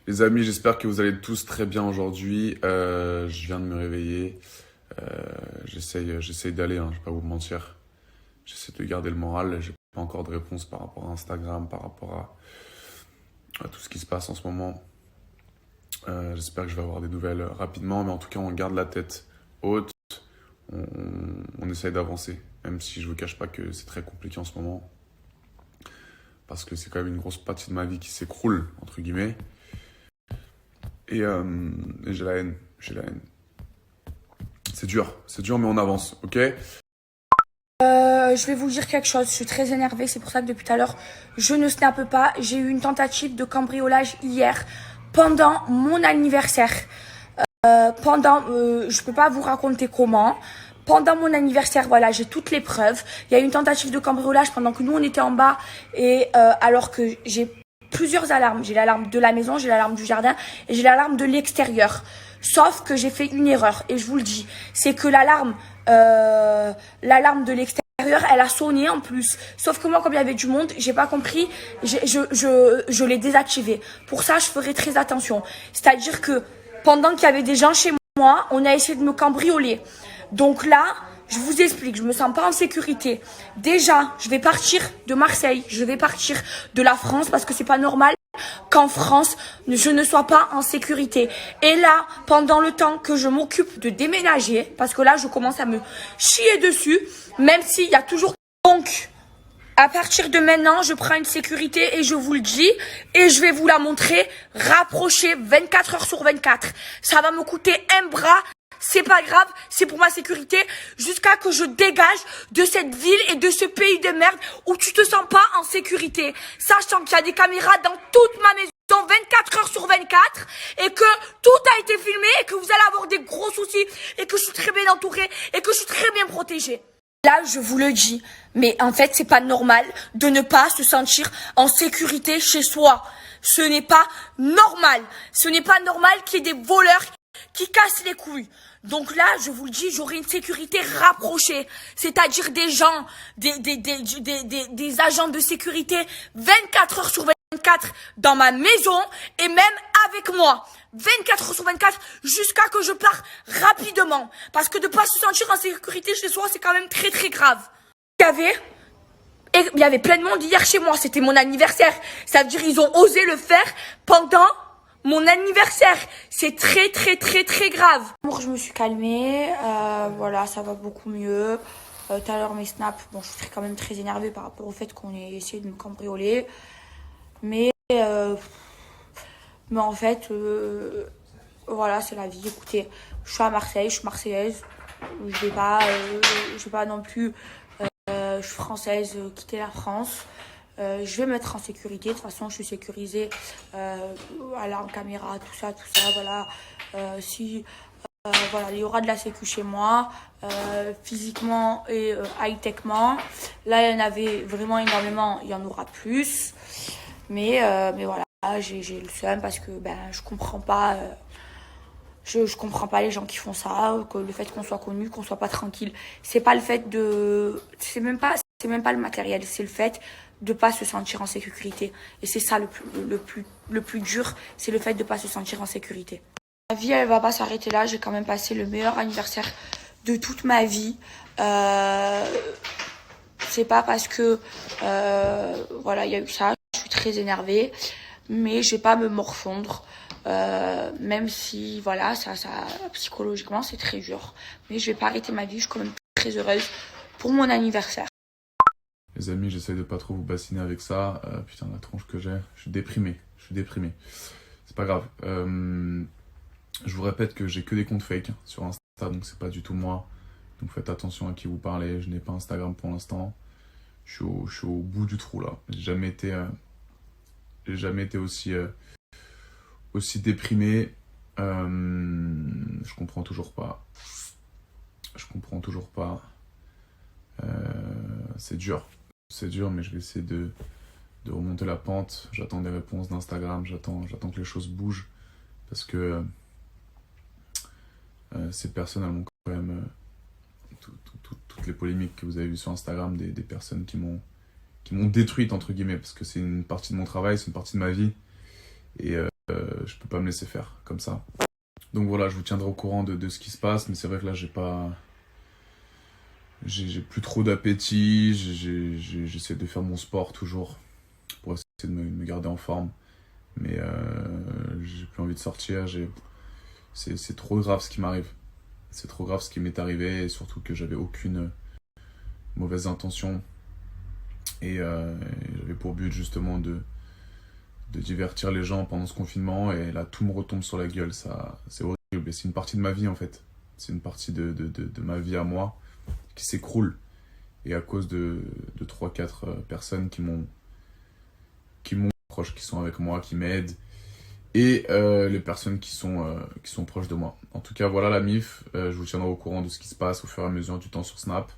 Les amis, j'espère que vous allez tous très bien aujourd'hui. Je viens de me réveiller. J'essaye d'aller, hein, je vais pas vous mentir. J'essaie de garder le moral. J'ai pas encore de réponse par rapport à Instagram, par rapport à tout ce qui se passe en ce moment. J'espère que je vais avoir des nouvelles rapidement, mais en tout cas, on garde la tête haute. On essaye d'avancer, même si je vous cache pas que c'est très compliqué en ce moment. Parce que c'est quand même une grosse partie de ma vie qui s'écroule, entre guillemets. Et j'ai la haine, j'ai la haine. C'est dur, mais on avance, ok? Je vais vous dire quelque chose, je suis très énervée, c'est pour ça que depuis tout à l'heure, je ne snappe pas. J'ai eu une tentative de cambriolage hier, pendant mon anniversaire. Je peux pas vous raconter comment. Pendant mon anniversaire, voilà, j'ai toutes les preuves. Il y a eu une tentative de cambriolage pendant que nous, on était en bas. Et alors que j'ai plusieurs alarmes. J'ai l'alarme de la maison, j'ai l'alarme du jardin et j'ai l'alarme de l'extérieur. Sauf que j'ai fait une erreur, et je vous le dis. C'est que l'alarme de l'extérieur, elle a sonné en plus. Sauf que moi, comme il y avait du monde, j'ai pas compris. Je l'ai désactivé. Pour ça, je ferai très attention. C'est-à-dire que pendant qu'il y avait des gens chez moi, on a essayé de me cambrioler. Donc là, je vous explique, je me sens pas en sécurité. Déjà, je vais partir de Marseille, je vais partir de la France parce que c'est pas normal qu'en France, je ne sois pas en sécurité. Et là, pendant le temps que je m'occupe de déménager, parce que là, je commence à me chier dessus, même s'il y a toujours... Donc, à partir de maintenant, je prends une sécurité et je vous le dis, et je vais vous la montrer, rapprochée 24 heures sur 24. Ça va me coûter un bras. C'est pas grave, c'est pour ma sécurité, jusqu'à que je dégage de cette ville et de ce pays de merde où tu te sens pas en sécurité. Sachant qu'il y a des caméras dans toute ma maison 24 heures sur 24 et que tout a été filmé et que vous allez avoir des gros soucis et que je suis très bien entourée et que je suis très bien protégée. Là, je vous le dis, mais en fait, c'est pas normal de ne pas se sentir en sécurité chez soi. Ce n'est pas normal. Ce n'est pas normal qu'il y ait des voleurs qui cassent les couilles. Donc là, je vous le dis, j'aurai une sécurité rapprochée. C'est-à-dire des gens, des agents de sécurité 24 heures sur 24 dans ma maison et même avec moi. 24 heures sur 24 jusqu'à que je parte rapidement. Parce que de pas se sentir en sécurité chez soi, c'est quand même très très grave. Il y avait plein de monde hier chez moi. C'était mon anniversaire. Ça veut dire ils ont osé le faire pendant mon anniversaire. C'est très très très très grave. Je me suis calmée, voilà, ça va beaucoup mieux. Tout à l'heure mes snaps, bon, je suis quand même très énervée par rapport au fait qu'on ait essayé de me cambrioler. Mais en fait, voilà, c'est la vie. Écoutez, je suis à Marseille, je suis marseillaise. Je vais pas non plus, je suis française, quitter la France. Je vais me mettre en sécurité. De toute façon, je suis sécurisée. Alarme, caméra, tout ça, voilà. Voilà, il y aura de la sécu chez moi, physiquement et high-techement. Là, il y en avait vraiment énormément, il y en aura plus. Mais voilà, j'ai le seum parce que je comprends pas. Je comprends pas les gens qui font ça, que le fait qu'on soit connu, qu'on soit pas tranquille. C'est pas le fait de, c'est même pas le matériel, c'est le fait de pas se sentir en sécurité. Et c'est ça le plus dur, c'est le fait de pas se sentir en sécurité. Ma vie, elle va pas s'arrêter là. J'ai quand même passé le meilleur anniversaire de toute ma vie. C'est pas parce que, voilà, il y a eu ça. Je suis très énervée, mais je vais pas me morfondre. Même si, voilà, ça, psychologiquement, c'est très dur. Mais je vais pas arrêter ma vie. Je suis quand même très heureuse pour mon anniversaire. Les amis, j'essaie de pas trop vous bassiner avec ça. Putain, la tronche que j'ai. Je suis déprimé. C'est pas grave. Je vous répète que j'ai que des comptes fake sur Insta, donc c'est pas du tout moi. Donc faites attention à qui vous parlez. Je n'ai pas Instagram pour l'instant. Je suis au bout du trou là. J'ai jamais été aussi déprimé. Je comprends toujours pas. C'est dur. C'est dur, mais je vais essayer de remonter la pente. J'attends des réponses d'Instagram. J'attends que les choses bougent. Parce que ces personnes, elles m'ont quand même... toutes les polémiques que vous avez vues sur Instagram, des personnes qui m'ont détruite, entre guillemets. Parce que c'est une partie de mon travail, c'est une partie de ma vie. Et je peux pas me laisser faire comme ça. Donc voilà, je vous tiendrai au courant de ce qui se passe, mais c'est vrai que là, j'ai plus trop d'appétit, j'essaie de faire mon sport toujours pour essayer de me garder en forme. Mais j'ai plus envie de sortir, c'est trop grave ce qui m'arrive. C'est trop grave ce qui m'est arrivé, et surtout que j'avais aucune mauvaise intention. Et j'avais pour but justement de divertir les gens pendant ce confinement, et là tout me retombe sur la gueule, ça c'est horrible. Et c'est une partie de ma vie en fait. C'est une partie de ma vie à moi qui s'écroule. Et à cause de 3-4 personnes qui m'ont proches, qui sont avec moi, qui m'aident, et les personnes qui sont proches de moi. En tout cas, voilà la MIF. Je vous tiendrai au courant de ce qui se passe au fur et à mesure du temps sur Snap.